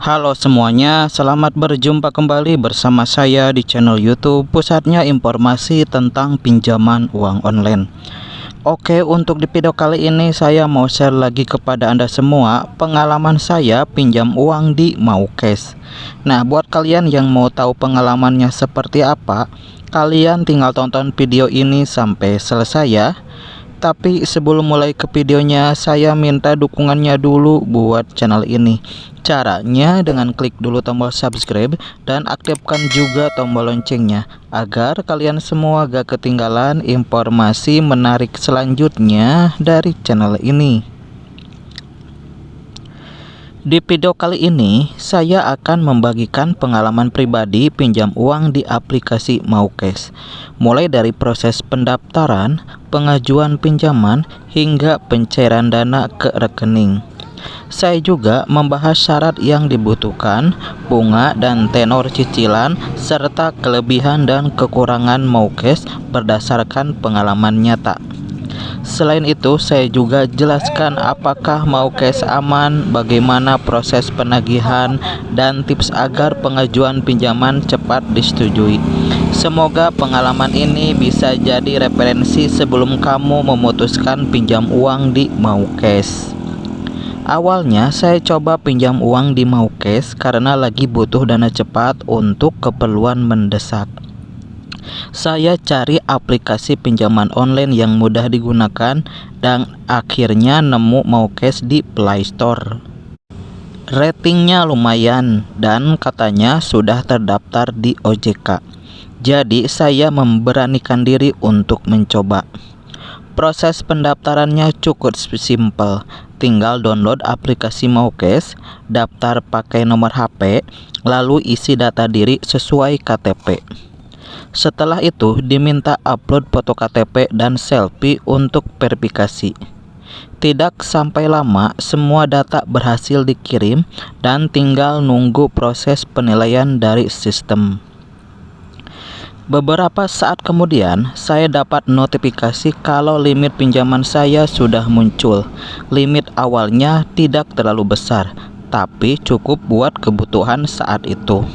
Halo semuanya, selamat berjumpa kembali bersama saya di channel YouTube pusatnya informasi tentang pinjaman uang online. Oke, untuk di video kali ini saya mau share lagi kepada Anda semua pengalaman saya pinjam uang di Maucash. Nah, buat kalian yang mau tahu pengalamannya seperti apa, kalian tinggal tonton video ini sampai selesai ya. Tapi sebelum mulai ke videonya, saya minta dukungannya dulu buat channel ini. Caranya dengan klik dulu tombol subscribe dan aktifkan juga tombol loncengnya agar kalian semua gak ketinggalan informasi menarik selanjutnya dari channel ini. Di video kali ini, saya akan membagikan pengalaman pribadi pinjam uang di aplikasi Maucash, mulai dari proses pendaftaran, pengajuan pinjaman, hingga pencairan dana ke rekening. Saya juga membahas syarat yang dibutuhkan, bunga dan tenor cicilan, serta kelebihan dan kekurangan Maucash berdasarkan pengalaman nyata. Selain itu, saya juga jelaskan apakah Maucash aman, bagaimana proses penagihan, dan tips agar pengajuan pinjaman cepat disetujui. Semoga pengalaman ini bisa jadi referensi sebelum kamu memutuskan pinjam uang di Maucash. Awalnya saya coba pinjam uang di Maucash karena lagi butuh dana cepat untuk keperluan mendesak. Saya cari aplikasi pinjaman online yang mudah digunakan dan akhirnya nemu Maucash di Play Store. Ratingnya lumayan dan katanya sudah terdaftar di OJK. Jadi saya memberanikan diri untuk mencoba. Proses pendaftarannya cukup simpel. Tinggal download aplikasi Maucash, daftar pakai nomor HP, lalu isi data diri sesuai KTP. Setelah itu diminta upload foto KTP dan selfie untuk verifikasi. Tidak sampai lama semua data berhasil dikirim dan tinggal nunggu proses penilaian dari sistem. Beberapa saat kemudian saya dapat notifikasi kalau limit pinjaman saya sudah muncul. Limit awalnya tidak terlalu besar, tapi cukup buat kebutuhan saat itu.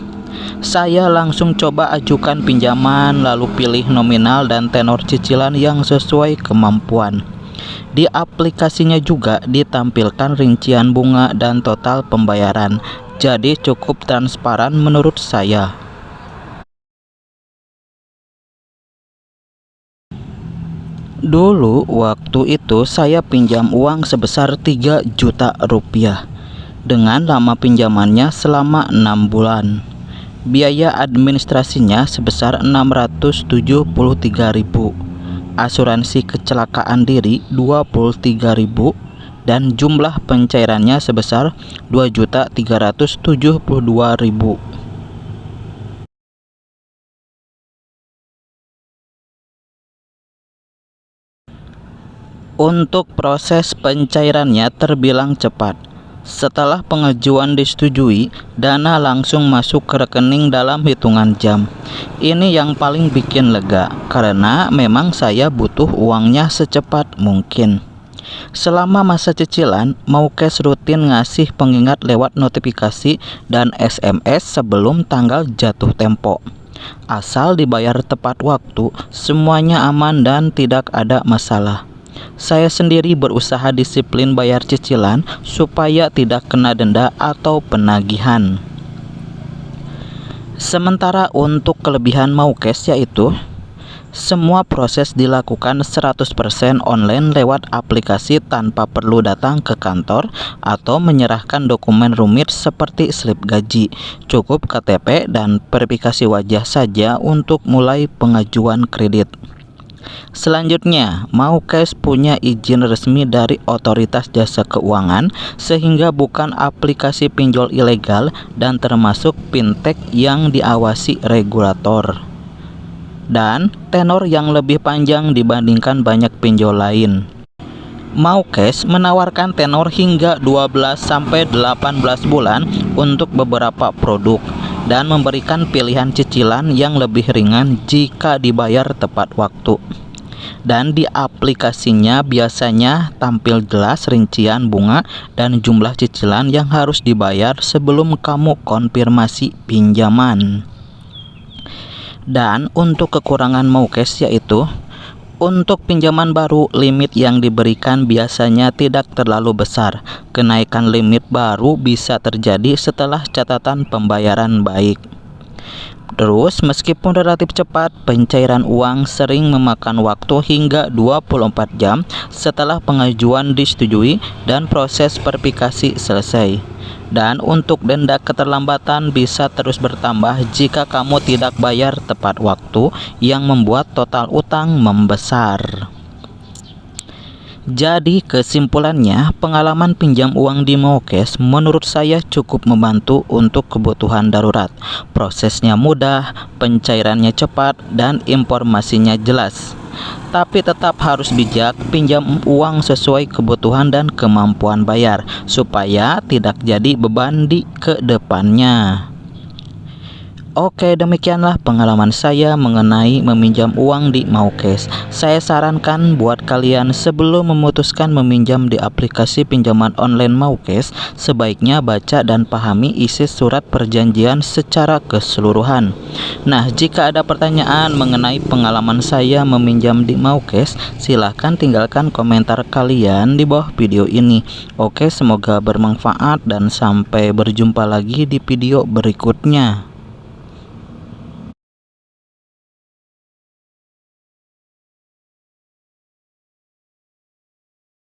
Saya langsung coba ajukan pinjaman, lalu pilih nominal dan tenor cicilan yang sesuai kemampuan. Di aplikasinya juga ditampilkan rincian bunga dan total pembayaran, jadi cukup transparan menurut saya. Dulu waktu itu saya pinjam uang sebesar 3 juta rupiah dengan lama pinjamannya selama 6 bulan. Biaya administrasinya sebesar 673.000, asuransi kecelakaan diri 23.000, dan jumlah pencairannya sebesar 2.372.000. Untuk proses pencairannya terbilang cepat. Setelah pengajuan disetujui, dana langsung masuk ke rekening dalam hitungan jam. Ini yang paling bikin lega, karena memang saya butuh uangnya secepat mungkin. Selama masa cicilan, Maucash rutin ngasih pengingat lewat notifikasi dan SMS sebelum tanggal jatuh tempo. Asal dibayar tepat waktu, semuanya aman dan tidak ada masalah. Saya sendiri berusaha disiplin bayar cicilan supaya tidak kena denda atau penagihan. Sementara untuk kelebihan Maucash yaitu semua proses dilakukan 100% online lewat aplikasi tanpa perlu datang ke kantor atau menyerahkan dokumen rumit seperti slip gaji. Cukup KTP dan verifikasi wajah saja untuk mulai pengajuan kredit. Selanjutnya, Maucash punya izin resmi dari Otoritas Jasa Keuangan sehingga bukan aplikasi pinjol ilegal dan termasuk fintech yang diawasi regulator. Dan tenor yang lebih panjang dibandingkan banyak pinjol lain. Maucash menawarkan tenor hingga 12-18 bulan untuk beberapa produk dan memberikan pilihan cicilan yang lebih ringan jika dibayar tepat waktu. Dan di aplikasinya biasanya tampil jelas rincian bunga dan jumlah cicilan yang harus dibayar sebelum kamu konfirmasi pinjaman. Dan untuk kekurangan Maucase yaitu untuk pinjaman baru, limit yang diberikan biasanya tidak terlalu besar. Kenaikan limit baru bisa terjadi setelah catatan pembayaran baik. Terus, meskipun relatif cepat, pencairan uang sering memakan waktu hingga 24 jam setelah pengajuan disetujui dan proses verifikasi selesai. Dan untuk denda keterlambatan bisa terus bertambah jika kamu tidak bayar tepat waktu yang membuat total utang membesar. Jadi kesimpulannya, pengalaman pinjam uang di Maucase menurut saya cukup membantu untuk kebutuhan darurat. Prosesnya mudah, pencairannya cepat, dan informasinya jelas. Tapi tetap harus bijak, pinjam uang sesuai kebutuhan dan kemampuan bayar, supaya tidak jadi beban di kedepannya. Oke, demikianlah pengalaman saya mengenai meminjam uang di Maucase. Saya sarankan buat kalian sebelum memutuskan meminjam di aplikasi pinjaman online Maucase, sebaiknya baca dan pahami isi surat perjanjian secara keseluruhan. Nah, jika ada pertanyaan mengenai pengalaman saya meminjam di Maucase, silahkan tinggalkan komentar kalian di bawah video ini. Oke, semoga bermanfaat dan sampai berjumpa lagi di video berikutnya.